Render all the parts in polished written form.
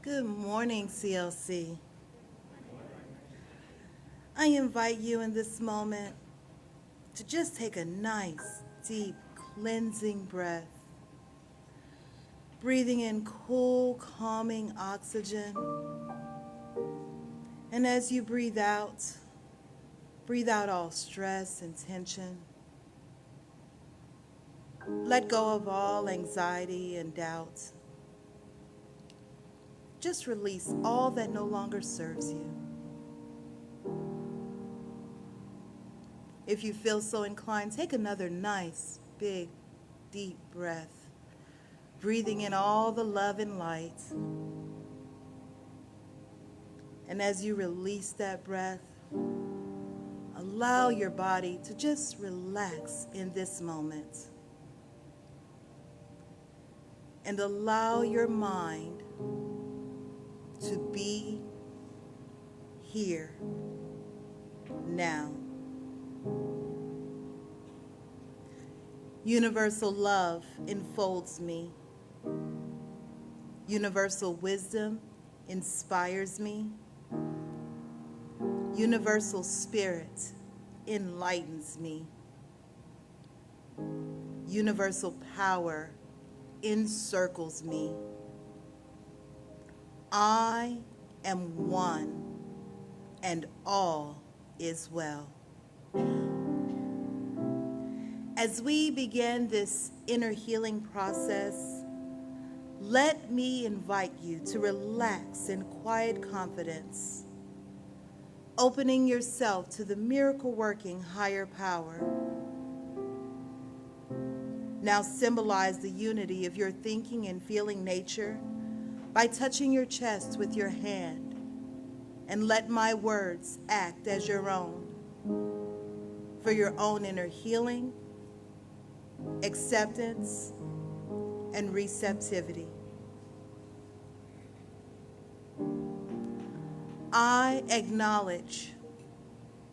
Good morning, CLC. I invite you in this moment to just take a nice, deep, cleansing breath, breathing in cool, calming oxygen. And as you breathe out all stress and tension. Let go of all anxiety and doubt. Just release all that no longer serves you. If you feel so inclined, take another nice, big, deep breath, breathing in all the love and light. And as you release that breath, allow your body to just relax in this moment. And allow your mind to be here now. Universal love enfolds me. Universal wisdom inspires me. Universal spirit enlightens me. Universal power encircles me. I am one, and all is well. As we begin this inner healing process, let me invite you to relax in quiet confidence, opening yourself to the miracle-working higher power. Now symbolize the unity of your thinking and feeling nature by touching your chest with your hand, and let my words act as your own for your own inner healing, acceptance, and receptivity. I acknowledge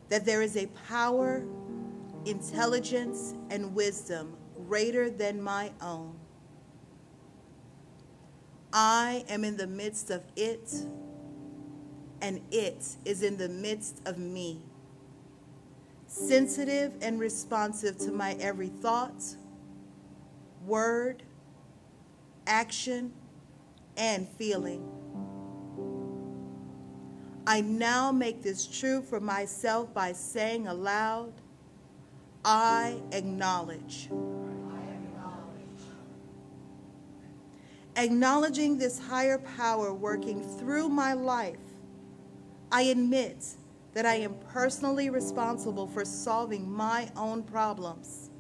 that there is a power, intelligence, and wisdom greater than my own. I am in the midst of it, and it is in the midst of me, sensitive and responsive to my every thought, word, action, and feeling. I now make this true for myself by saying aloud, I acknowledge. Acknowledging this higher power working through my life, I admit that I am personally responsible for solving my own problems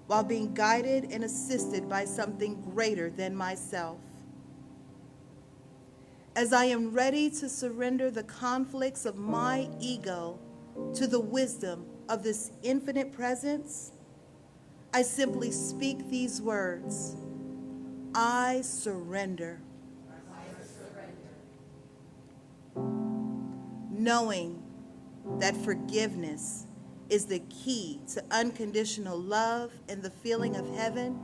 while being guided and assisted by something greater than myself. As I am ready to surrender the conflicts of my ego to the wisdom of this infinite presence, I simply speak these words: I surrender. Knowing that forgiveness is the key to unconditional love and the feeling of heaven,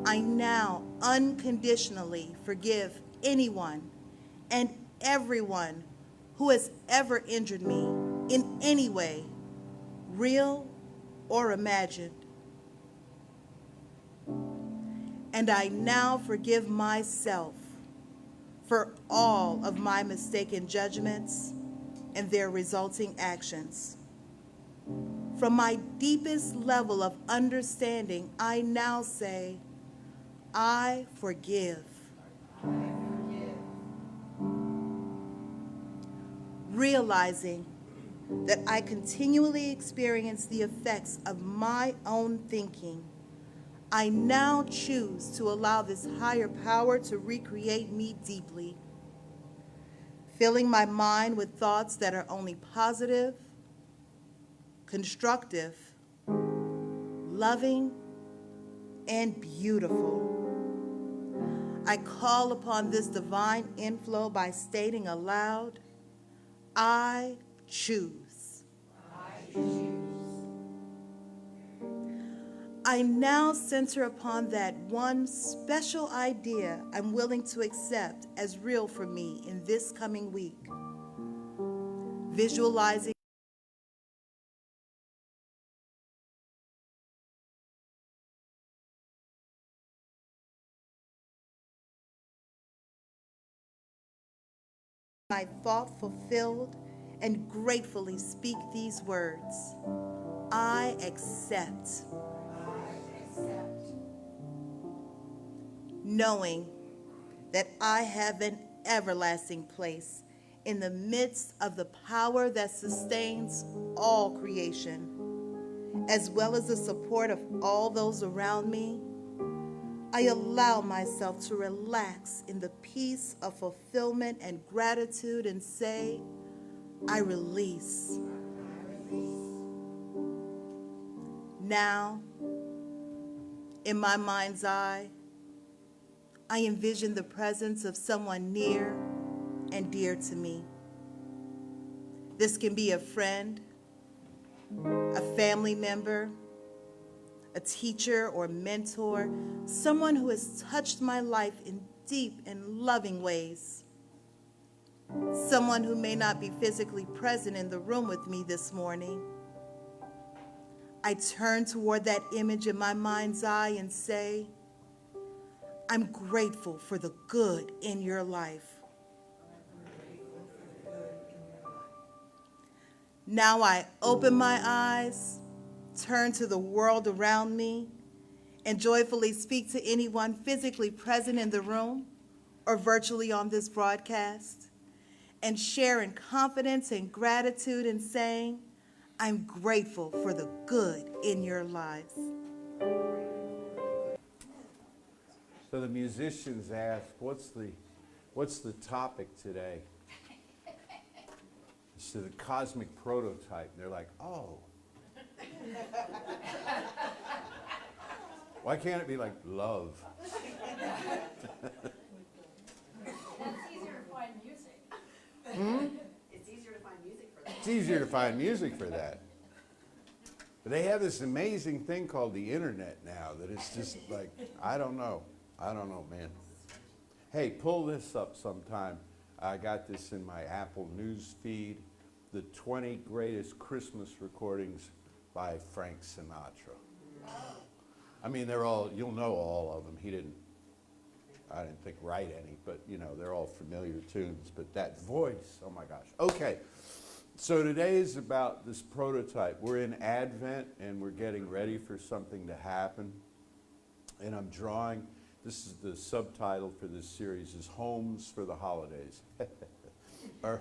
I now unconditionally forgive anyone and everyone who has ever injured me in any way, real or imagined. And I now forgive myself for all of my mistaken judgments and their resulting actions. From my deepest level of understanding, I now say, I forgive. Realizing that I continually experience the effects of my own thinking, I now choose to allow this higher power to recreate me deeply, filling my mind with thoughts that are only positive, constructive, loving, and beautiful. I call upon this divine inflow by stating aloud, I choose. I now center upon that one special idea I'm willing to accept as real for me in this coming week. Visualizing my thought fulfilled and gratefully speak these words. I accept. Knowing that I have an everlasting place in the midst of the power that sustains all creation, as well as the support of all those around me, I allow myself to relax in the peace of fulfillment and gratitude and say, I release. Now, in my mind's eye, I envision the presence of someone near and dear to me. This can be a friend, a family member, a teacher or mentor, someone who has touched my life in deep and loving ways. Someone who may not be physically present in the room with me this morning. I turn toward that image in my mind's eye and say, I'm grateful for the good in your life. Now I open my eyes, turn to the world around me, and joyfully speak to anyone physically present in the room or virtually on this broadcast, and share in confidence and gratitude in saying, I'm grateful for the good in your lives. So the musicians ask, what's the topic today? It's the cosmic prototype. And they're like, oh. Why can't it be like love? That's easier to find music. It's easier to find music for that. It's easier to find music for that. But they have this amazing thing called the internet now that it's just like, I don't know, man. Hey, pull this up sometime. I got this in my Apple News feed, the 20 greatest Christmas recordings by Frank Sinatra. I mean, they're all, you'll know all of them. I didn't think write any, but you know, they're all familiar tunes. But that voice, oh my gosh. Okay, so today is about this prototype. We're in Advent and we're getting ready for something to happen. And I'm drawing, this is the subtitle for this series, is Holmes for the Holidays. Or,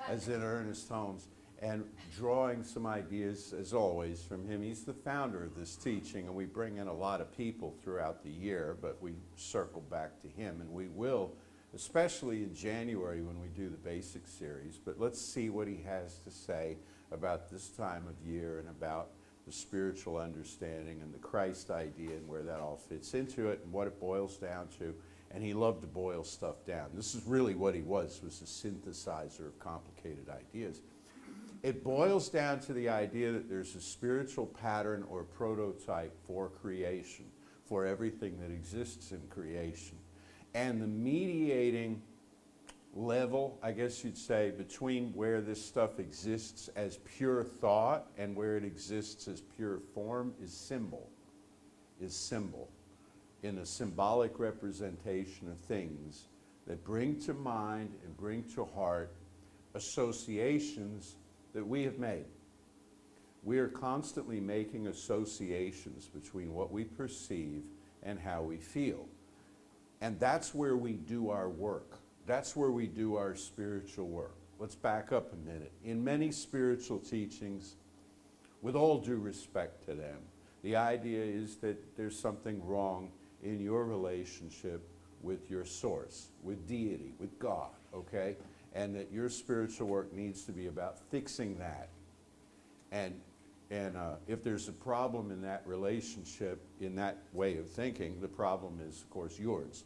as in Ernest Holmes. And drawing some ideas, as always, from him. He's the founder of this teaching, and we bring in a lot of people throughout the year, but we circle back to him, and we will, especially in January when we do the basic series. But let's see what he has to say about this time of year and about the spiritual understanding and the Christ idea and where that all fits into it and what it boils down to. And he loved to boil stuff down. This is really what he was a synthesizer of complicated ideas. It boils down to the idea that there's a spiritual pattern or prototype for creation, for everything that exists in creation. And the mediating level, I guess you'd say, between where this stuff exists as pure thought and where it exists as pure form is symbol, in a symbolic representation of things that bring to mind and bring to heart associations that we have made. We are constantly making associations between what we perceive and how we feel. And that's where we do our work. That's where we do our spiritual work. Let's back up a minute. In many spiritual teachings, with all due respect to them, the idea is that there's something wrong in your relationship with your source, with deity, with God, okay? And that your spiritual work needs to be about fixing that. And if there's a problem in that relationship, in that way of thinking, the problem is, of course, yours.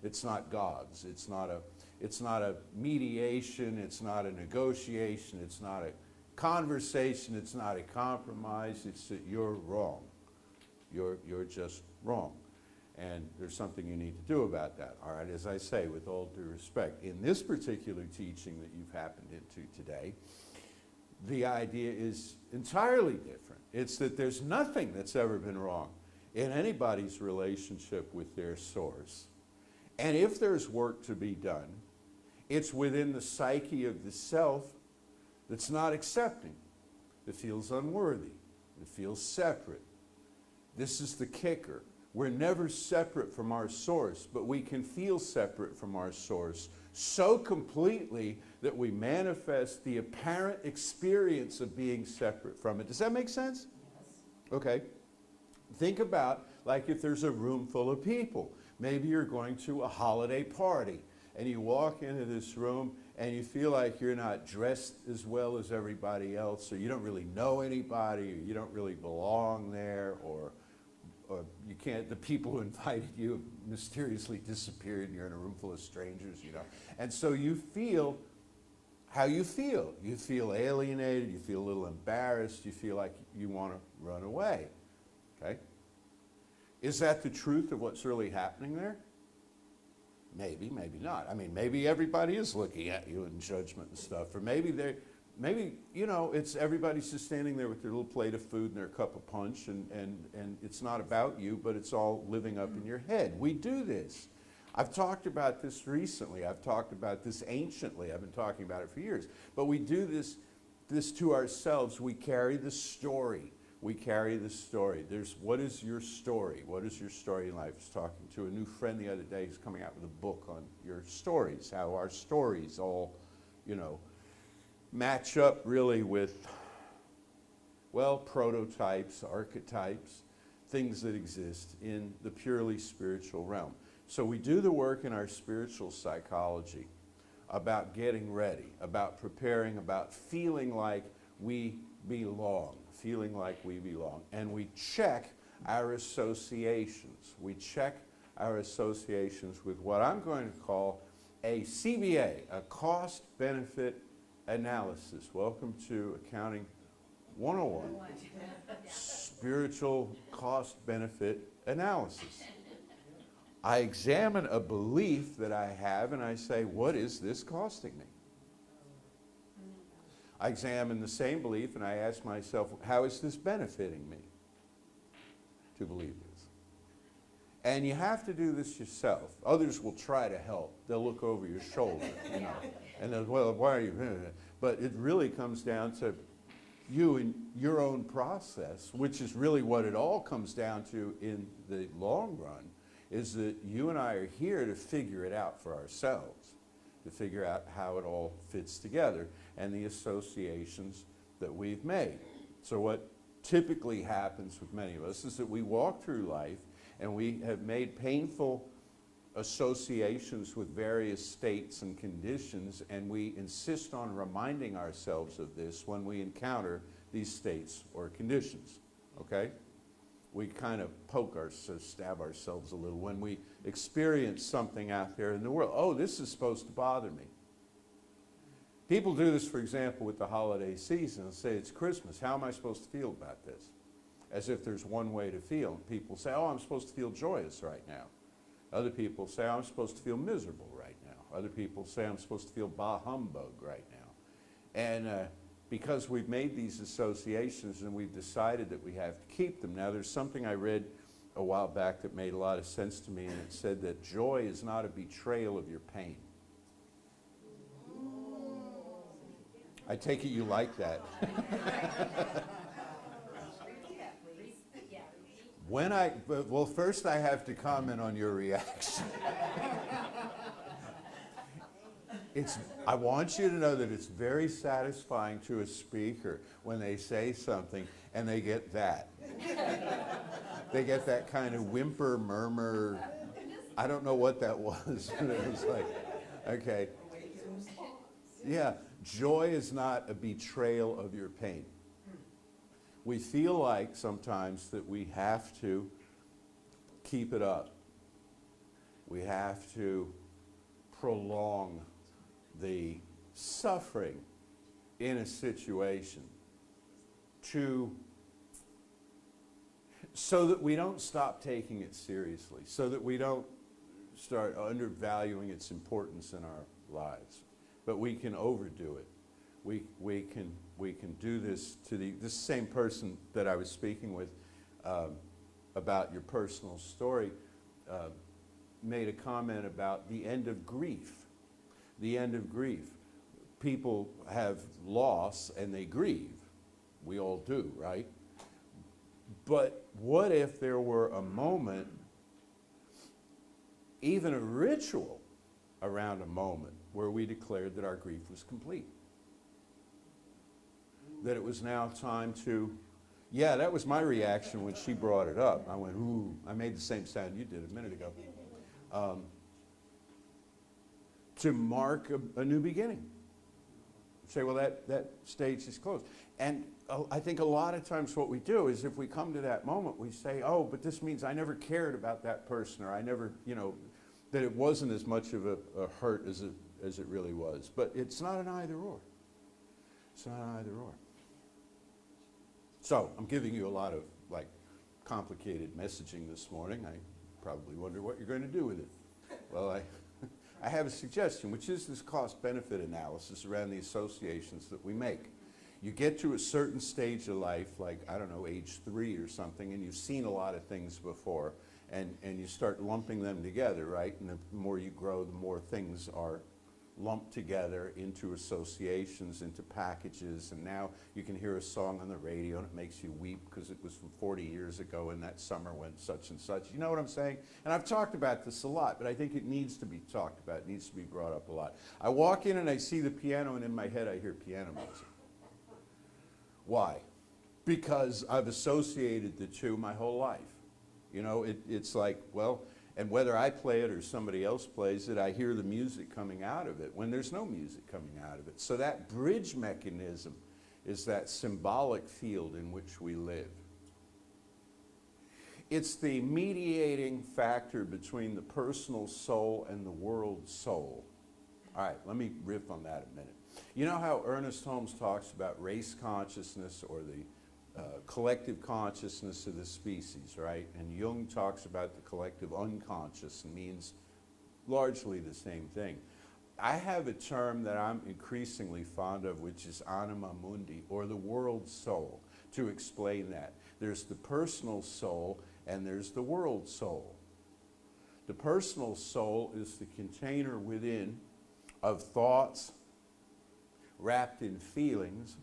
It's not God's. It's not a mediation. It's not a negotiation. It's not a conversation. It's not a compromise. It's that you're wrong. You're just wrong. And there's something you need to do about that. All right, as I say, with all due respect, in this particular teaching that you've happened into today, the idea is entirely different. It's that there's nothing that's ever been wrong in anybody's relationship with their source. And if there's work to be done, it's within the psyche of the self that's not accepting, that feels unworthy, that feels separate. This is the kicker. We're never separate from our source, but we can feel separate from our source so completely that we manifest the apparent experience of being separate from it. Does that make sense? Yes. Okay. Think about, like, if there's a room full of people. Maybe you're going to a holiday party, and you walk into this room and you feel like you're not dressed as well as everybody else, or you don't really know anybody, or you don't really belong there, or you can't, the people who invited you have mysteriously disappeared and you're in a room full of strangers, you know. And so you feel how you feel. You feel alienated, you feel a little embarrassed, you feel like you want to run away, okay? Is that the truth of what's really happening there? Maybe, maybe not. I mean, maybe everybody is looking at you in judgment and stuff, or maybe you know, it's everybody's just standing there with their little plate of food and their cup of punch, and it's not about you, but it's all living up in your head. We do this. I've talked about this recently. I've talked about this anciently. I've been talking about it for years. But we do this to ourselves. We carry the story. We carry the story. What is your story? What is your story in life? I was talking to a new friend the other day who's coming out with a book on your stories, how our stories all, you know, match up really with, well, prototypes, archetypes, things that exist in the purely spiritual realm. So we do the work in our spiritual psychology about getting ready, about preparing, about feeling like we belong, And we check our associations. We check our associations with what I'm going to call a CBA, a cost-benefit analysis. Welcome to Accounting 101, spiritual cost-benefit analysis. I examine a belief that I have and I say, what is this costing me? I examine the same belief and I ask myself, how is this benefiting me to believe this? And you have to do this yourself. Others will try to help. They'll look over your shoulder, you know, and they'll, well, why are you doing it? But it really comes down to you and your own process, which is really what it all comes down to in the long run, is that you and I are here to figure it out for ourselves, to figure out how it all fits together and the associations that we've made. So what typically happens with many of us is that we walk through life and we have made painful associations with various states and conditions, and we insist on reminding ourselves of this when we encounter these states or conditions, okay? We kind of stab ourselves a little when we experience something out there in the world. Oh, this is supposed to bother me. People do this, for example, with the holiday season. They'll say, it's Christmas. How am I supposed to feel about this? As if there's one way to feel. People say, oh, I'm supposed to feel joyous right now. Other people say, I'm supposed to feel miserable right now. Other people say, I'm supposed to feel bah humbug right now. And because we've made these associations and we've decided that we have to keep them. Now, there's something I read a while back that made a lot of sense to me, and it said that joy is not a betrayal of your pain. I take it you like that. Well, first I have to comment on your reaction. I want you to know that it's very satisfying to a speaker when they say something and they get that. They get that kind of whimper, murmur. I don't know what that was, but it was like, okay. Yeah, joy is not a betrayal of your pain. We feel like sometimes that we have to keep it up. We have to prolong the suffering in a situation so that we don't stop taking it seriously, so that we don't start undervaluing its importance in our lives. But we can overdo it. We can do this to this same person that I was speaking with about your personal story made a comment about the end of grief. The end of grief. People have loss and they grieve. We all do, right? But what if there were a moment, even a ritual around a moment, where we declared that our grief was complete? That it was now time to, yeah, that was my reaction when she brought it up. I went, ooh, I made the same sound you did a minute ago. To mark a new beginning. Say, well, that stage is closed. And I think a lot of times what we do is if we come to that moment, we say, oh, but this means I never cared about that person, or I never, that it wasn't as much of a hurt as it really was. But it's not an either or. It's not an either or. So I'm giving you a lot of complicated messaging this morning. I probably wonder what you're going to do with it. Well, I have a suggestion, which is this cost-benefit analysis around the associations that we make. You get to a certain stage of life, like, I don't know, age 3 or something, and you've seen a lot of things before, and you start lumping them together, right? And the more you grow, the more things are lumped together into associations, into packages, and now you can hear a song on the radio and it makes you weep because it was from 40 years ago and that summer when such and such. You know what I'm saying? And I've talked about this a lot, but I think it needs to be talked about. It needs to be brought up a lot. I walk in and I see the piano, and in my head I hear piano music. Why? Because I've associated the two my whole life. It's like, well, and whether I play it or somebody else plays it, I hear the music coming out of it when there's no music coming out of it. So that bridge mechanism is that symbolic field in which we live. It's the mediating factor between the personal soul and the world soul. All right, let me riff on that a minute. You know how Ernest Holmes talks about race consciousness, or the collective consciousness of the species, right? And Jung talks about the collective unconscious, and means largely the same thing. I have a term that I'm increasingly fond of, which is Animus Mundi, or the world soul, to explain that. There's the personal soul and there's the world soul. The personal soul is the container within of thoughts wrapped in feelings,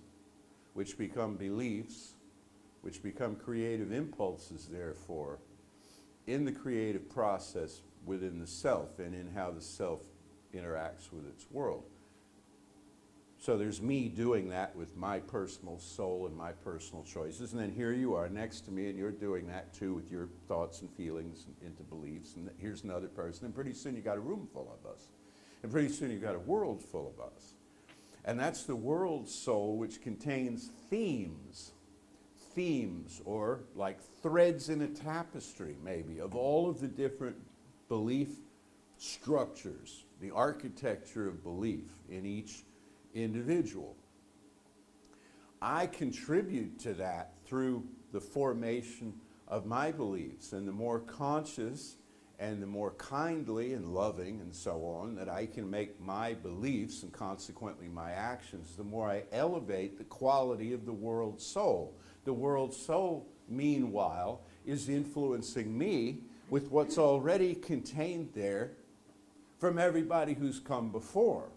which become beliefs, which become creative impulses, therefore, in the creative process within the self and in how the self interacts with its world. So there's me doing that with my personal soul and my personal choices, and then here you are next to me and you're doing that too with your thoughts and feelings and into beliefs, and here's another person, and pretty soon you got a room full of us. And pretty soon you've got a world full of us. And that's the world soul, which contains themes, or like threads in a tapestry, maybe, of all of the different belief structures, the architecture of belief in each individual. I contribute to that through the formation of my beliefs, and the more conscious and the more kindly and loving and so on that I can make my beliefs and consequently my actions, the more I elevate the quality of the world soul. The world soul, meanwhile, is influencing me with what's already contained there from everybody who's come before.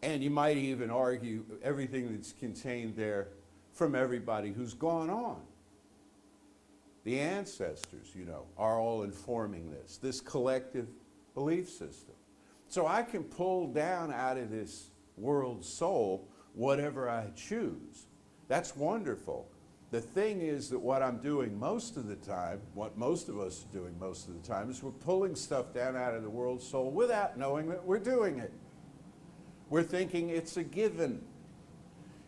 And you might even argue everything that's contained there from everybody who's gone on. The ancestors, are all informing this collective belief system. So I can pull down out of this world soul whatever I choose. That's wonderful. The thing is that what I'm doing most of the time, what most of us are doing most of the time, is we're pulling stuff down out of the world soul without knowing that we're doing it. We're thinking it's a given.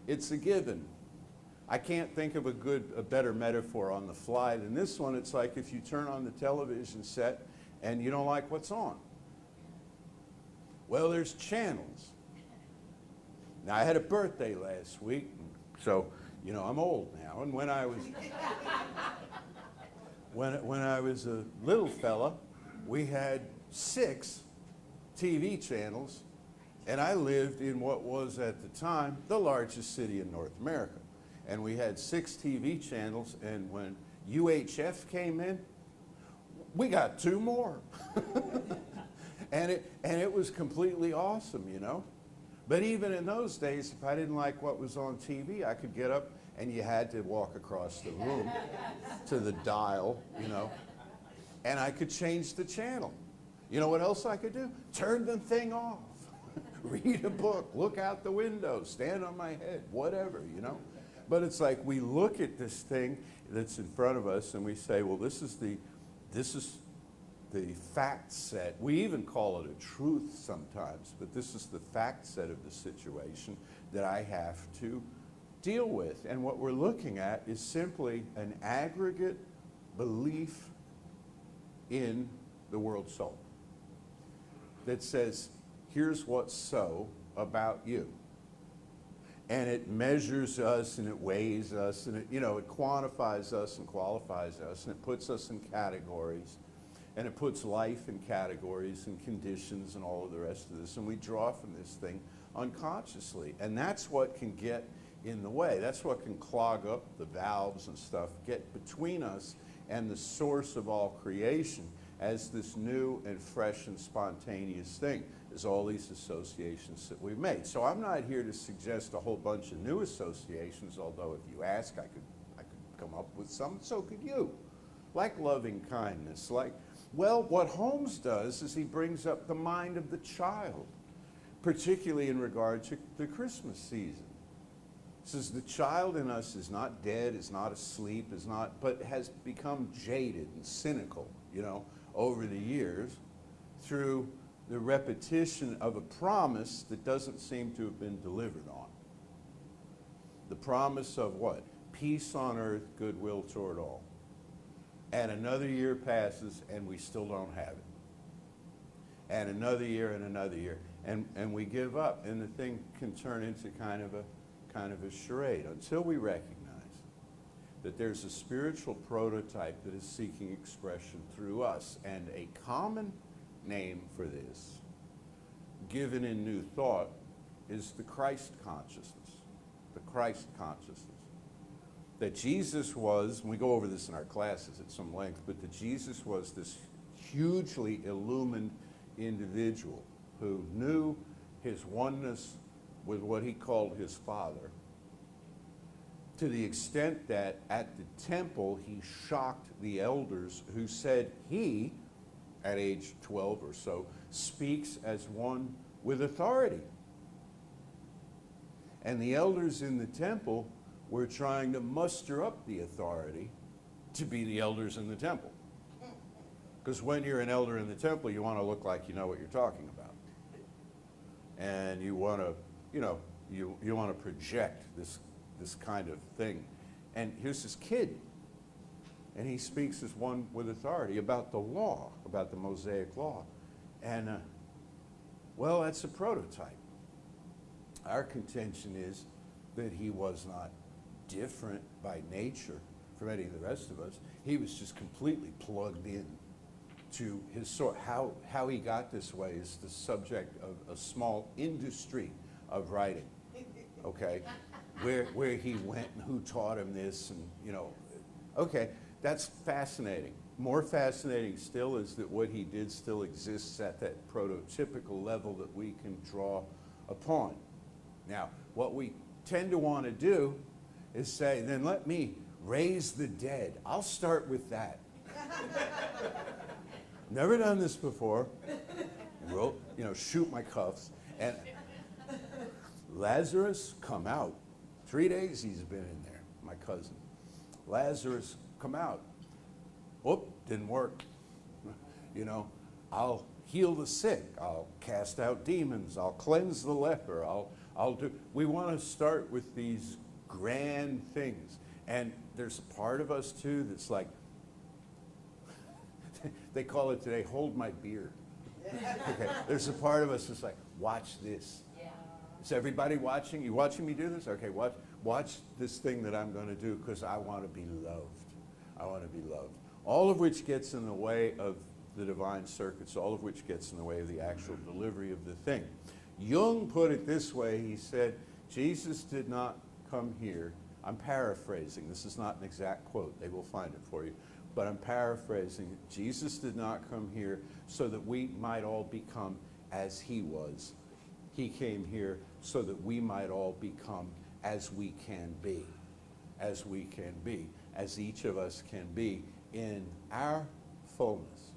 It's a given. I can't think of a better metaphor on the fly than this one. It's like if you turn on the television set and you don't like what's on. Well, there's channels. Now, I had a birthday last week, so, I'm old now. And when I was when I was a little fella, we had 6 TV channels, and I lived in what was at the time the largest city in North America. And we had 6 TV channels, and when UHF came in, we got 2 more. and it was completely awesome, you know. But even in those days, if I didn't like what was on TV, I could get up, and you had to walk across the room to the dial, you know, and I could change the channel. You know what else I could do? Turn the thing off, read a book, look out the window, stand on my head, whatever, you know. But it's like we look at this thing that's in front of us and we say, well, this is the fact set. We even call it a truth sometimes, but this is the fact set of the situation that I have to deal with. And what we're looking at is simply an aggregate belief in the world soul that says, here's what's so about you. And it measures us and it weighs us and it, you know, it quantifies us and qualifies us and it puts us in categories and it puts life in categories and conditions and all of the rest of this, and we draw from this thing unconsciously, and that's what can get in the way. That's what can clog up the valves and stuff, get between us and the source of all creation as this new and fresh and spontaneous thing, is all these associations that we've made. So I'm not here to suggest a whole bunch of new associations, although if you ask, I could come up with some, so could you. Like loving kindness, like, well, what Holmes does is he brings up the mind of the child, particularly in regard to the Christmas season. He says the child in us is not dead, is not asleep, is not, but has become jaded and cynical, you know, over the years through the repetition of a promise that doesn't seem to have been delivered on. The promise of what? Peace on earth, goodwill toward all. And another year passes and we still don't have it. And another year, and we give up, and the thing can turn into kind of a charade until we recognize that there's a spiritual prototype that is seeking expression through us, and a common name for this, given in New Thought, is the Christ consciousness. The Christ consciousness. That Jesus was, and we go over this in our classes at some length, but that Jesus was this hugely illumined individual who knew his oneness with what he called his Father, to the extent that at the temple he shocked the elders who said he, at age 12 or so, speaks as one with authority. And the elders in the temple were trying to muster up the authority to be the elders in the temple. Because when you're an elder in the temple, you want to look like you know what you're talking about. And you want to, you know, you want to project this kind of thing. And here's this kid, and he speaks as one with authority about the law, about the Mosaic law. And, well, that's a prototype. Our contention is that he was not different by nature from any of the rest of us. He was just completely plugged in to his source. How he got this way is the subject of a small industry of writing, okay? Where he went and who taught him this, and, you know, okay, that's fascinating. More fascinating still is that what he did still exists at that prototypical level that we can draw upon. Now, what we tend to want to do is say, then let me raise the dead. I'll start with that. Never done this before. Shoot my cuffs. And Lazarus, come out. 3 days he's been in there, my cousin. Lazarus, come out. Whoop, didn't work. You know, I'll heal the sick. I'll cast out demons. I'll cleanse the leper. I'll do. We want to start with these grand things. And there's a part of us too that's like, they call it today, hold my beer. Okay. There's a part of us that's like, watch this. Yeah. Is everybody watching? You watching me do this? Okay, watch this thing that I'm going to do because I want to be loved. I want to be loved. all of which gets in the way of the divine circuits, all of which gets in the way of the actual delivery of the thing. Jung put it this way. He said, Jesus did not come here. I'm paraphrasing. This is not an exact quote. They will find it for you. But I'm paraphrasing. Jesus did not come here so that we might all become as he was. He came here so that we might all become as we can be. As we can be. As each of us can be in our fullness.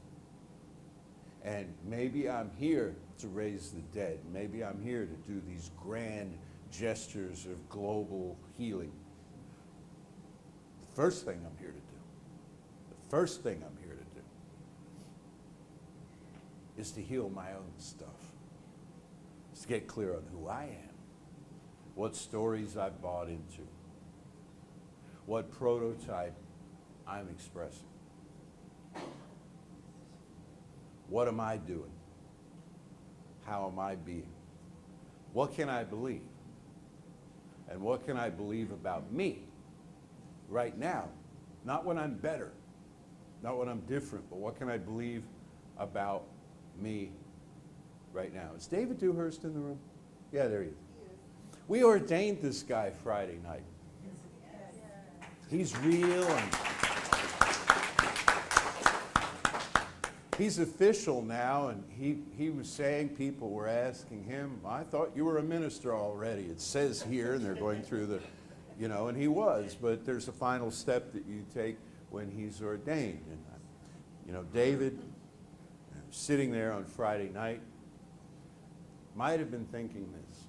And maybe I'm here to raise the dead. Maybe I'm here to do these grand gestures of global healing. The first thing I'm here to do, is to heal my own stuff. Is to get clear on who I am, what stories I've bought into, what prototype I'm expressing. What am I doing? How am I being? What can I believe? And what can I believe about me right now? Not when I'm better, not when I'm different, but what can I believe about me right now? Is David Dewhurst in the room? Yeah, there he is. We ordained this guy Friday night. He's real and he's official now, and he was saying, people were asking him, I thought you were a minister already. It says here, and they're going through the, and he was, but there's a final step that you take when he's ordained. And, David, sitting there on Friday night, might have been thinking this.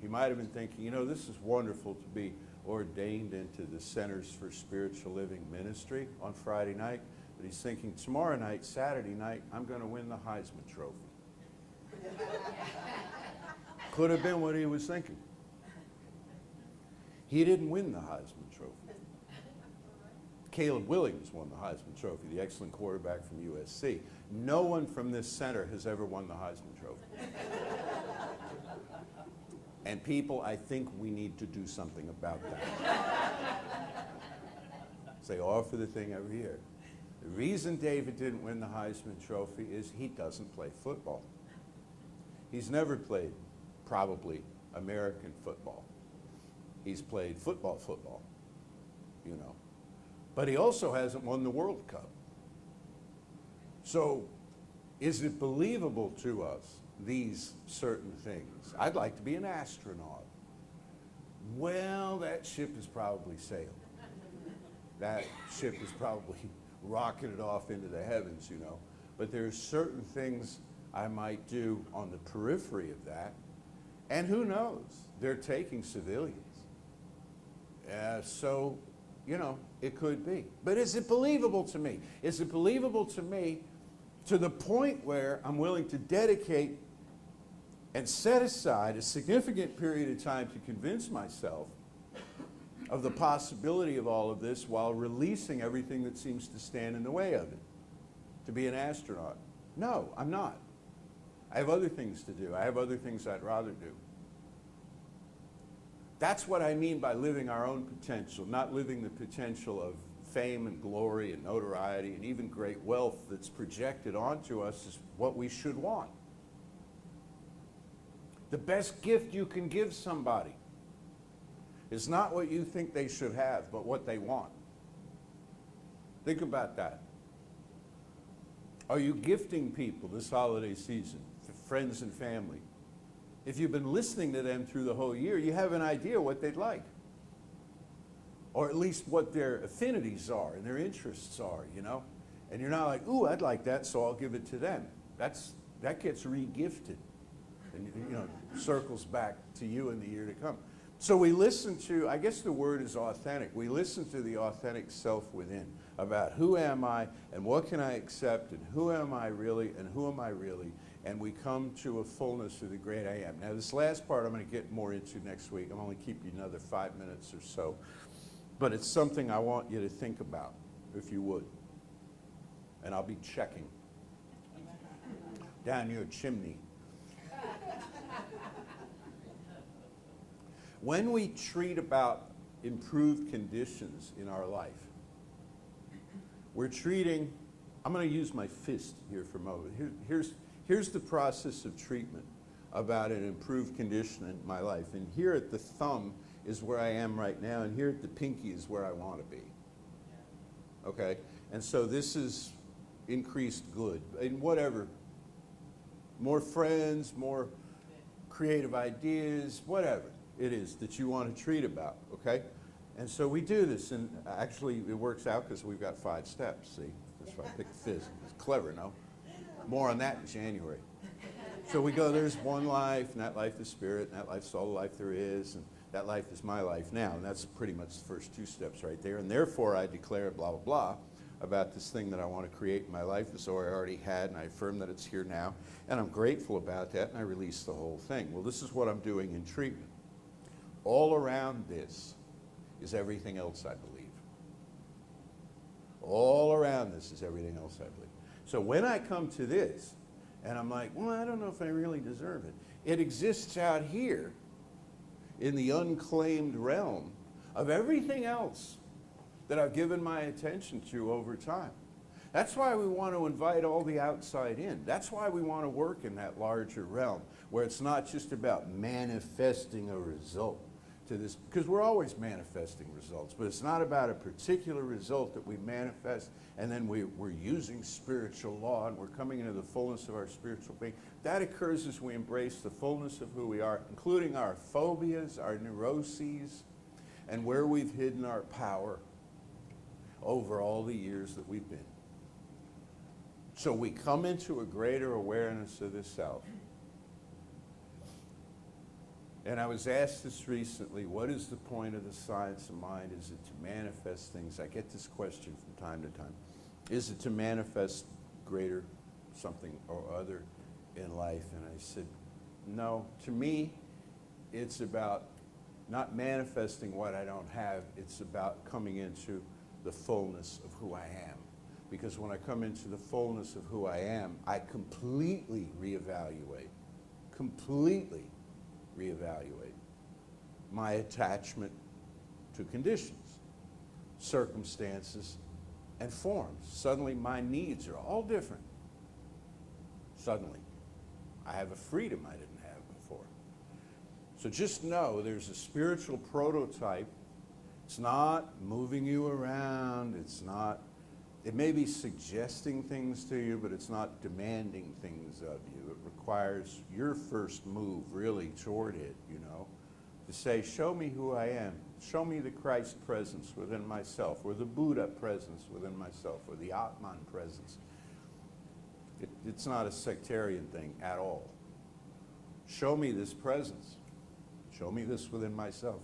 He might have been thinking, this is wonderful to be ordained into the Centers for Spiritual Living Ministry on Friday night. But he's thinking, tomorrow night, Saturday night, I'm going to win the Heisman Trophy. Could have been what he was thinking. He didn't win the Heisman Trophy. Caleb Williams won the Heisman Trophy, the excellent quarterback from USC. No one from this center has ever won the Heisman Trophy. And people, I think we need to do something about that. They offer the thing every year. The reason David didn't win the Heisman Trophy is he doesn't play football. He's never played, probably, American football. He's played football, But he also hasn't won the World Cup. So, is it believable to us, these certain things? I'd like to be an astronaut. Well, that ship has probably sailed. That ship has probably rocketed off into the heavens, But there's certain things I might do on the periphery of that. And who knows? They're taking civilians. So, it could be. But is it believable to me? Is it believable to me to the point where I'm willing to dedicate and set aside a significant period of time to convince myself of the possibility of all of this while releasing everything that seems to stand in the way of it? To be an astronaut? No, I'm not. I have other things to do. I have other things I'd rather do. That's what I mean by living our own potential, not living the potential of fame and glory and notoriety and even great wealth that's projected onto us is what we should want. The best gift you can give somebody is not what you think they should have, but what they want. Think about that. Are you gifting people this holiday season, friends and family? If you've been listening to them through the whole year, you have an idea what they'd like. Or at least what their affinities are and their interests are, And you're not like, ooh, I'd like that, so I'll give it to them. That gets re-gifted. And, circles back to you in the year to come. So we listen to, I guess the word is authentic. We listen to the authentic self within about who am I and what can I accept and who am I really and who am I really, and we come to a fullness of the great I am. Now this last part I'm going to get more into next week. I'm only keep you another 5 minutes or so. But it's something I want you to think about, if you would. And I'll be checking down your chimney. When we treat about improved conditions in our life, we're treating, I'm going to use my fist here for a moment. Here's the process of treatment about an improved condition in my life. And here at the thumb is where I am right now, and here at the pinky is where I want to be. Okay? And so this is increased good, and whatever. More friends, more creative ideas, whatever it is that you want to treat about, okay? And so we do this, and actually it works out because we've got 5 steps, see? That's why I picked the fist. It's clever, no? More on that in January. So we go, there's one life, and that life is spirit, and that life's all the life there is, and that life is my life now. And that's pretty much the first 2 steps right there. And therefore I declare blah, blah, blah about this thing that I want to create in my life as though I already had, and I affirm that it's here now. And I'm grateful about that, and I release the whole thing. Well, this is what I'm doing in treatment. All around this is everything else I believe. All around this is everything else I believe. So when I come to this, and I'm like, well, I don't know if I really deserve it. It exists out here in the unclaimed realm of everything else that I've given my attention to over time. That's why we want to invite all the outside in. That's why we want to work in that larger realm, where it's not just about manifesting a result to this, because we're always manifesting results, but it's not about a particular result that we manifest and then we're using spiritual law and we're coming into the fullness of our spiritual being. That occurs as we embrace the fullness of who we are, including our phobias, our neuroses, and where we've hidden our power over all the years that we've been. So we come into a greater awareness of this self. And I was asked this recently, what is the point of the science of mind? Is it to manifest things? I get this question from time to time. Is it to manifest greater something or other in life? And I said, no. To me, it's about not manifesting what I don't have. It's about coming into the fullness of who I am. Because when I come into the fullness of who I am, I completely reevaluate my attachment to conditions, circumstances, and forms. Suddenly my needs are all different. Suddenly. I have a freedom I didn't have before. So just know there's a spiritual prototype. It's not moving you around. It may be suggesting things to you, but it's not demanding things of you. It requires your first move really toward it, to say, show me who I am. Show me the Christ presence within myself, or the Buddha presence within myself, or the Atman presence. It's not a sectarian thing at all. Show me this presence. Show me this within myself,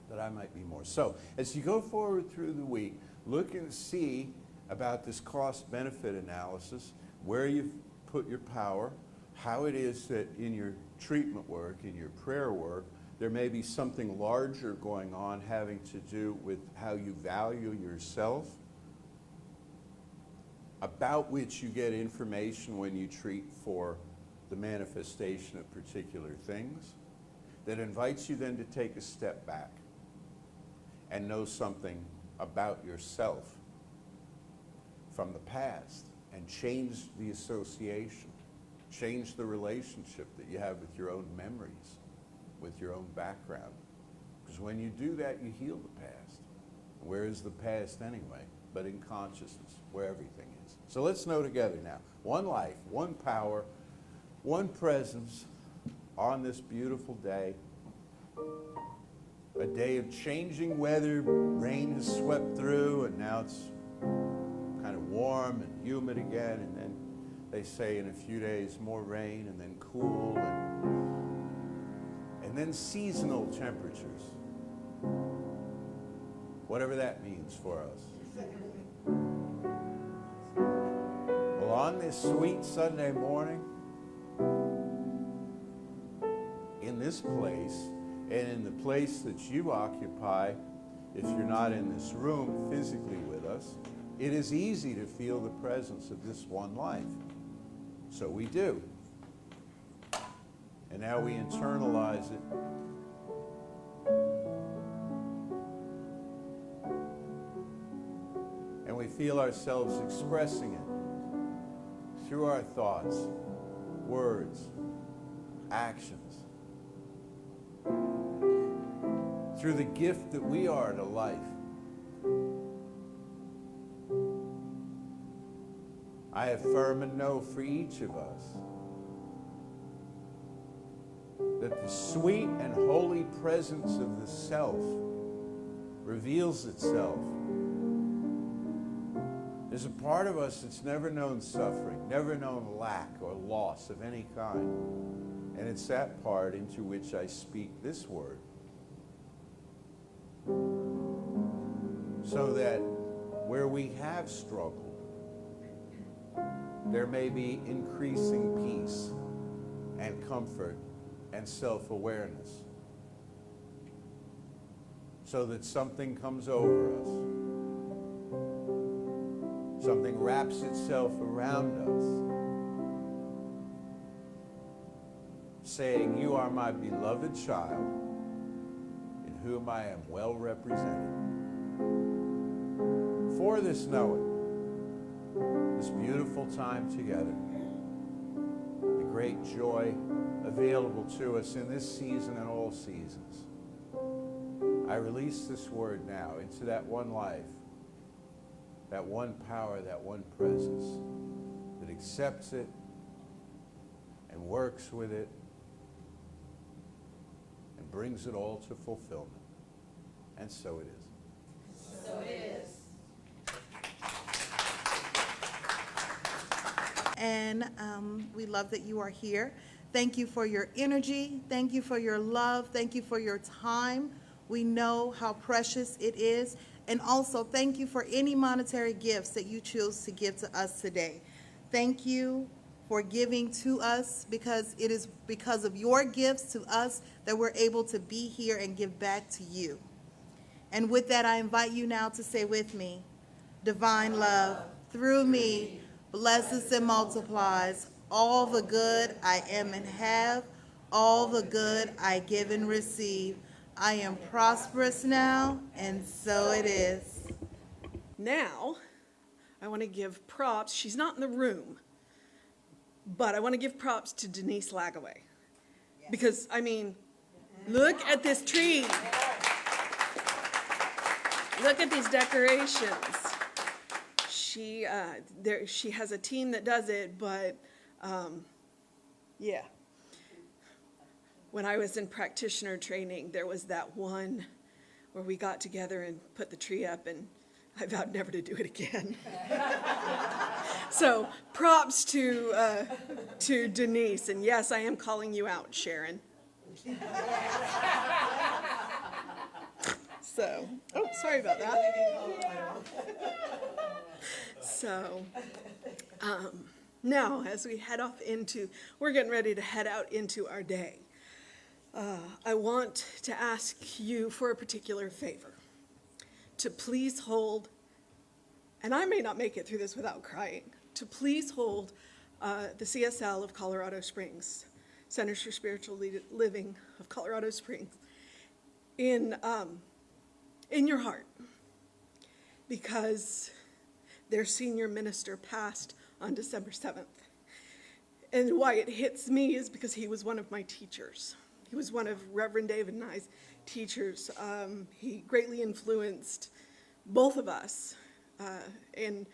that I might be more. So, as you go forward through the week, look and see about this cost-benefit analysis, where you've put your power, how it is that in your treatment work, in your prayer work, there may be something larger going on having to do with how you value yourself, about which you get information when you treat for the manifestation of particular things, that invites you then to take a step back and know something about yourself from the past and change the association, change the relationship that you have with your own memories, with your own background. Because when you do that, you heal the past. Where is the past anyway? But in consciousness, where everything is. So let's know together now. One life, one power, one presence on this beautiful day. A day of changing weather. Rain has swept through and now it's kind of warm and humid again, and then they say in a few days more rain and then cool and then seasonal temperatures, whatever that means for us. Well, on this sweet Sunday morning, in this place and in the place that you occupy, if you're not in this room physically with us, it is easy to feel the presence of this one life. So we do. And now we internalize it. And we we feel ourselves expressing it through our thoughts, words, actions, through the gift that we are to life. I affirm and know for each of us that the sweet and holy presence of the self reveals itself. There's a part of us that's never known suffering, never known lack or loss of any kind. And it's that part into which I speak this word. So that where we have struggled, there may be increasing peace and comfort and self-awareness. So that something comes over us. Something wraps itself around us, saying, "You are my beloved child, in whom I am well represented." For this knowing, this beautiful time together, the great joy available to us in this season and all seasons, I release this word now into that one life, that one power, that one presence that accepts it and works with it and brings it all to fulfillment. And so it is. So it is. And we love that you are here. Thank you for your energy. Thank you for your love. Thank you for your time. We know how precious it is. And also, thank you for any monetary gifts that you choose to give to us today. Thank you for giving to us, because it is because of your gifts to us that we're able to be here and give back to you. And with that, I invite you now to say with me, divine love through me blesses and multiplies all the good I am and have, all the good I give and receive. I am prosperous now, and so it is. Now, I want to give props. She's not in the room, but I want to give props to Denise Lagaway. Because, I mean, look at this tree. Look at these decorations. She has a team that does it, but yeah. When I was in practitioner training, there was that one where we got together and put the tree up, and I vowed never to do it again. So props to Denise, and yes, I am calling you out, Sharon. So, oh, sorry about that. So, now as we head off we're getting ready to head out into our day. I want to ask you for a particular favor, to please hold, and I may not make it through this without crying, to please hold the CSL of Colorado Springs, Centers for Spiritual Living of Colorado Springs, in your heart, because their senior minister passed on December 7th. And why it hits me is because he was one of my teachers. He was one of Reverend David and I's teachers. He greatly influenced both of us. And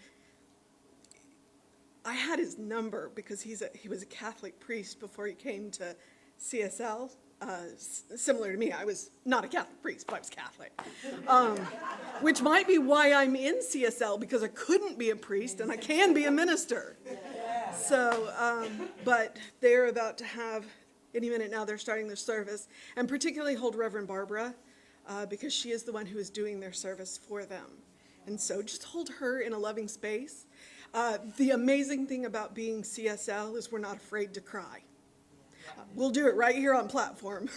I had his number because he was a Catholic priest before he came to CSL. Similar to me, I was not a Catholic priest, but I was Catholic. Which might be why I'm in CSL, because I couldn't be a priest and I can be a minister. So, but they're about to have, any minute now, they're starting their service, and particularly hold Reverend Barbara, because she is the one who is doing their service for them. And so just hold her in a loving space. The amazing thing about being CSL is we're not afraid to cry. We'll do it right here on platform.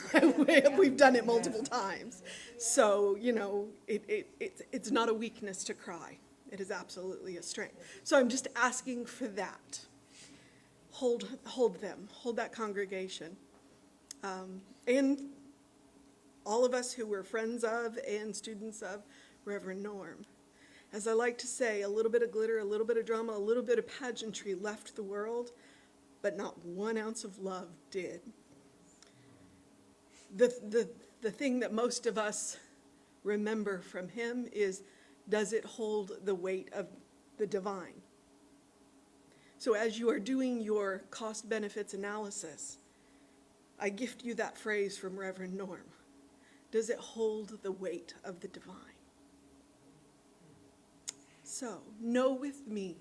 We've done it multiple times. So, you know, it's not a weakness to cry. It is absolutely a strength. So I'm just asking for that. Hold them. Hold that congregation. And all of us who were friends of and students of Reverend Norm. As I like to say, a little bit of glitter, a little bit of drama, a little bit of pageantry left the world, but not 1 ounce of love did. The thing that most of us remember from him is, does it hold the weight of the divine? So as you are doing your cost benefits analysis, I gift you that phrase from Reverend Norm. Does it hold the weight of the divine? So know with me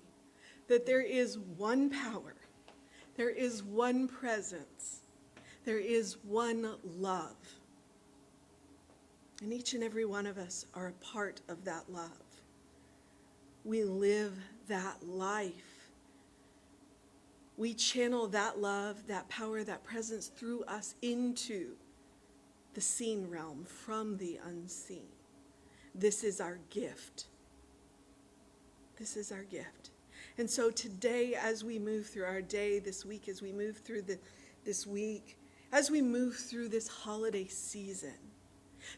that there is one power, there is one presence, there is one love. And each and every one of us are a part of that love. We live that life. We channel that love, that power, that presence through us into the seen realm from the unseen. This is our gift. This is our gift. And so today, as we move through our day, this week, as we move through this week, as we move through this holiday season,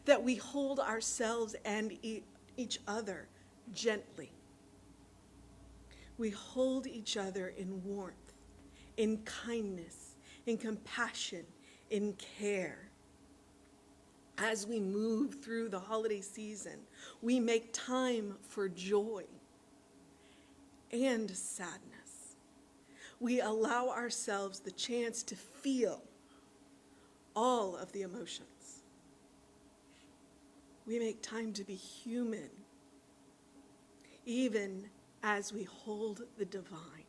that we hold ourselves and each other gently. We hold each other in warmth, in kindness, in compassion, in care. As we move through the holiday season, we make time for joy and sadness. We allow ourselves the chance to feel all of the emotions. We make time to be human, even as we hold the divine.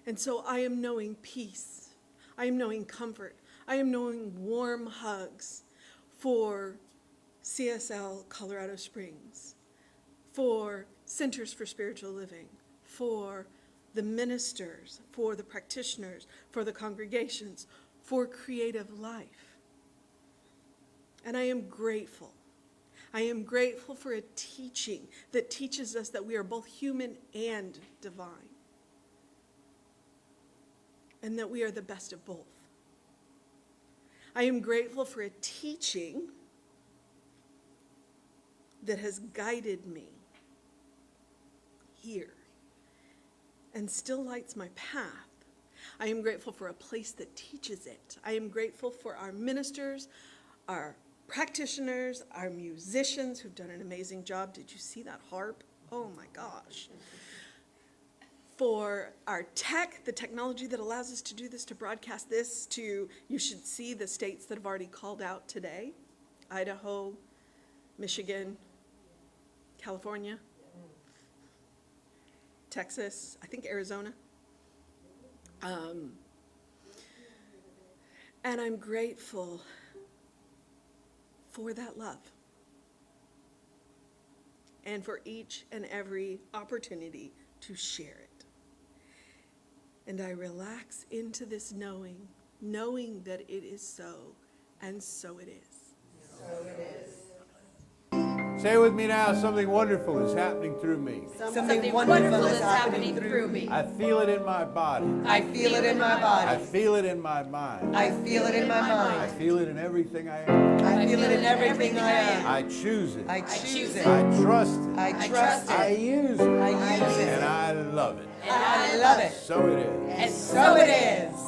And so I am knowing peace. I am knowing comfort. I am knowing warm hugs for CSL Colorado Springs, for Centers for Spiritual Living, for the ministers, for the practitioners, for the congregations, for creative life. And I am grateful. I am grateful for a teaching that teaches us that we are both human and divine, and that we are the best of both. I am grateful for a teaching that has guided me here and still lights my path. I am grateful for a place that teaches it. I am grateful for our ministers, our practitioners, our musicians who've done an amazing job. Did you see that harp? Oh my gosh. For our tech, the technology that allows us to do this, to broadcast this to, you should see the states that have already called out today: Idaho, Michigan, California, Texas, I think Arizona. And I'm grateful for that love and for each and every opportunity to share it. And I relax into this knowing that it is so, and so it is. So it is. Say with me now, something wonderful is happening through me. Something wonderful is happening through me. I feel it in my body. I feel it in my body. I feel it in my mind. I feel it in my I mind. feel it in everything I am. I feel it in everything I am. I choose it. I choose it. I trust it. I trust I it. use it. I use it. And I love it. And I love it. So it is. And so it is.